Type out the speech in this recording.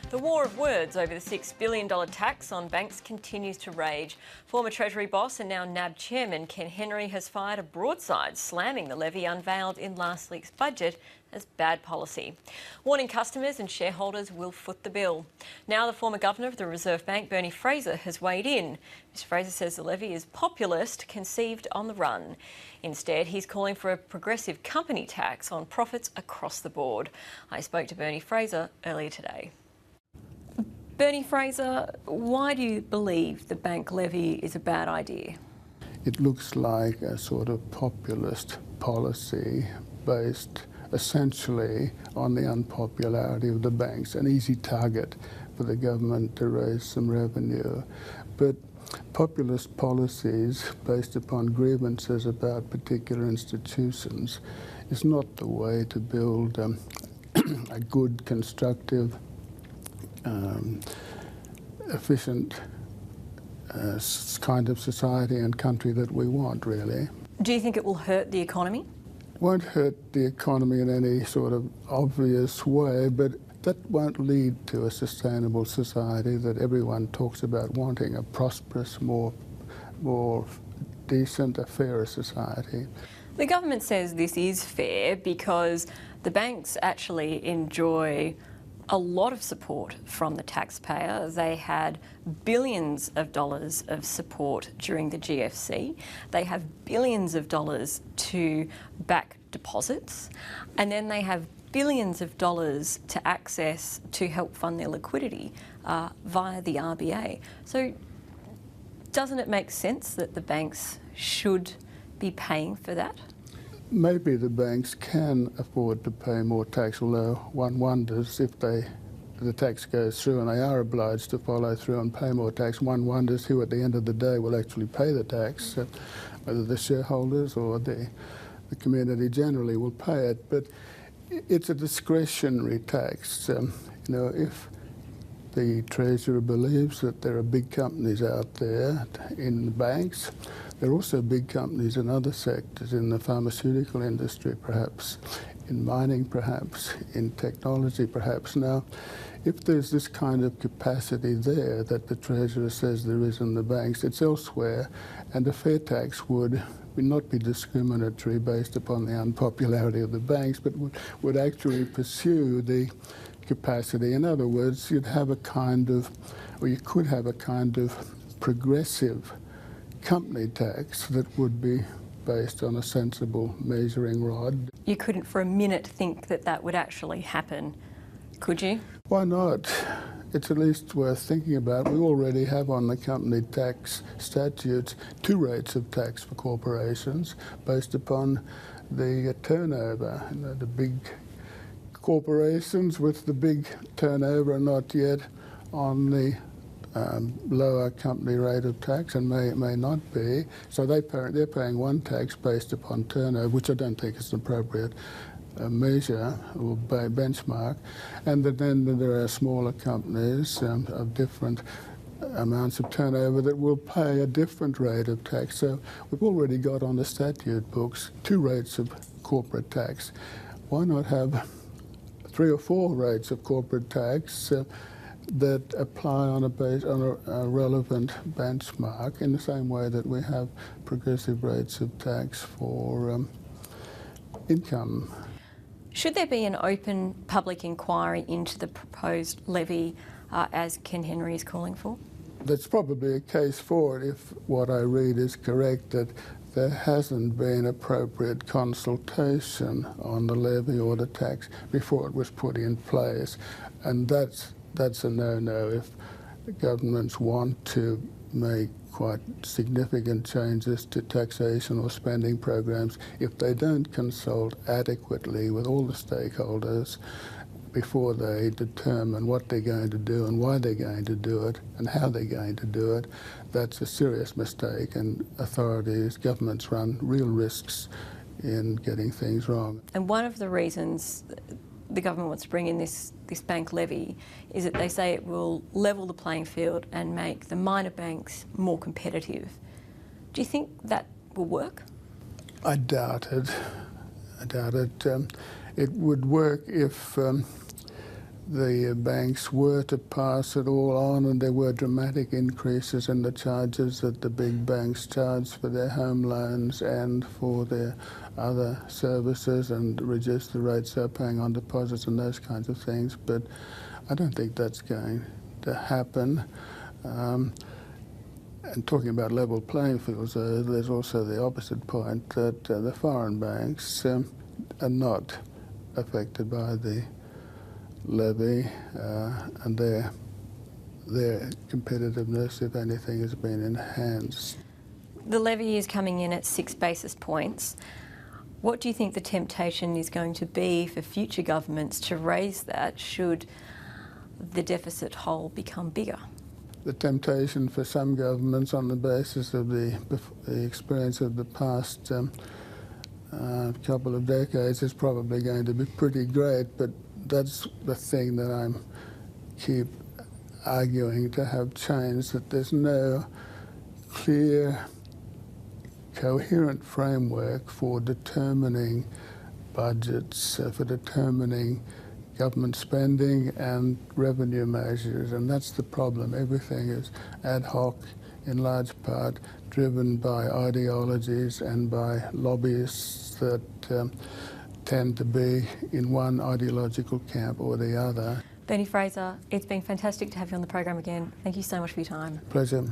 The war of words over the $6 billion tax on banks continues to rage. Former Treasury boss and now NAB chairman Ken Henry has fired a broadside slamming the levy unveiled in last week's budget as bad policy, warning customers and shareholders will foot the bill. Now the former governor of the Reserve Bank, Bernie Fraser, has weighed in. Mr Fraser says the levy is populist, conceived on the run. Instead, he's calling for a progressive company tax on profits across the board. I spoke to Bernie Fraser earlier today. Bernie Fraser, why do you believe the bank levy is a bad idea? It looks like a sort of populist policy based essentially on the unpopularity of the banks, an easy target for the government to raise some revenue. But populist policies based upon grievances about particular institutions is not the way to build a good, constructive, efficient kind of society and country that we want, really. Do you think it will hurt the economy? Won't hurt the economy in any sort of obvious way, but that won't lead to a sustainable society that everyone talks about wanting, a prosperous, more decent, a fairer society. The government says this is fair because the banks actually enjoy a lot of support from the taxpayer. They had billions of dollars of support during the GFC. They have billions of dollars to back deposits, and then they have billions of dollars to access to help fund their liquidity via the RBA. So doesn't it make sense that the banks should be paying for that? Maybe the banks can afford to pay more tax, although one wonders if the tax goes through and they are obliged to follow through and pay more tax, one wonders who at the end of the day will actually pay the tax, whether the shareholders or the community generally will pay it. But it's a discretionary tax. If the Treasurer believes that there are big companies out there in the banks, there are also big companies in other sectors, in the pharmaceutical industry perhaps, in mining perhaps, in technology perhaps. Now, if there's this kind of capacity there that the Treasurer says there is in the banks, it's elsewhere, and a fair tax would not be discriminatory based upon the unpopularity of the banks, but would actually pursue the capacity. In other words, you'd have a kind of, or you could have a kind of progressive company tax that would be based on a sensible measuring rod. You couldn't for a minute think that that would actually happen, could you? Why not? It's at least worth thinking about. We already have on the company tax statutes 2 rates of tax for corporations based upon the turnover. The big corporations with the big turnover are not yet on the lower company rate of tax and may not be. So they're paying one tax based upon turnover, which I don't think is an appropriate measure or benchmark. And then there are smaller companies of different amounts of turnover that will pay a different rate of tax. So we've already got on the statute books 2 rates of corporate tax. Why not have 3 or 4 rates of corporate tax that apply on a relevant benchmark in the same way that we have progressive rates of tax for income? Should there be an open public inquiry into the proposed levy as Ken Henry is calling for? That's probably a case for it if what I read is correct, that there hasn't been appropriate consultation on the levy or the tax before it was put in place. And that's a no-no. If the governments want to make quite significant changes to taxation or spending programs, if they don't consult adequately with all the stakeholders before they determine what they're going to do and why they're going to do it and how they're going to do it, that's a serious mistake, and authorities, governments run real risks in getting things wrong. And one of the reasons the government wants to bring in this bank levy is that they say it will level the playing field and make the minor banks more competitive. Do you think that will work? I doubt it. It would work if the banks were to pass it all on and there were dramatic increases in the charges that the big banks charge for their home loans and for their other services and reduce the rates they're paying on deposits and those kinds of things. But I don't think that's going to happen. And talking about level playing fields, there's also the opposite point that the foreign banks are not affected by the levy, and their competitiveness, if anything, has been enhanced. The levy is coming in at 6 basis points. What do you think the temptation is going to be for future governments to raise that should the deficit hole become bigger? The temptation for some governments on the basis of the experience of the past couple of decades is probably going to be pretty great, but that's the thing that I keep arguing to have changed, that there's no clear, coherent framework for determining budgets, for determining government spending and revenue measures, and that's the problem. Everything is ad hoc, in large part driven by ideologies and by lobbyists that tend to be in one ideological camp or the other. Bernie Fraser, it's been fantastic to have you on the program again. Thank you so much for your time. Pleasure.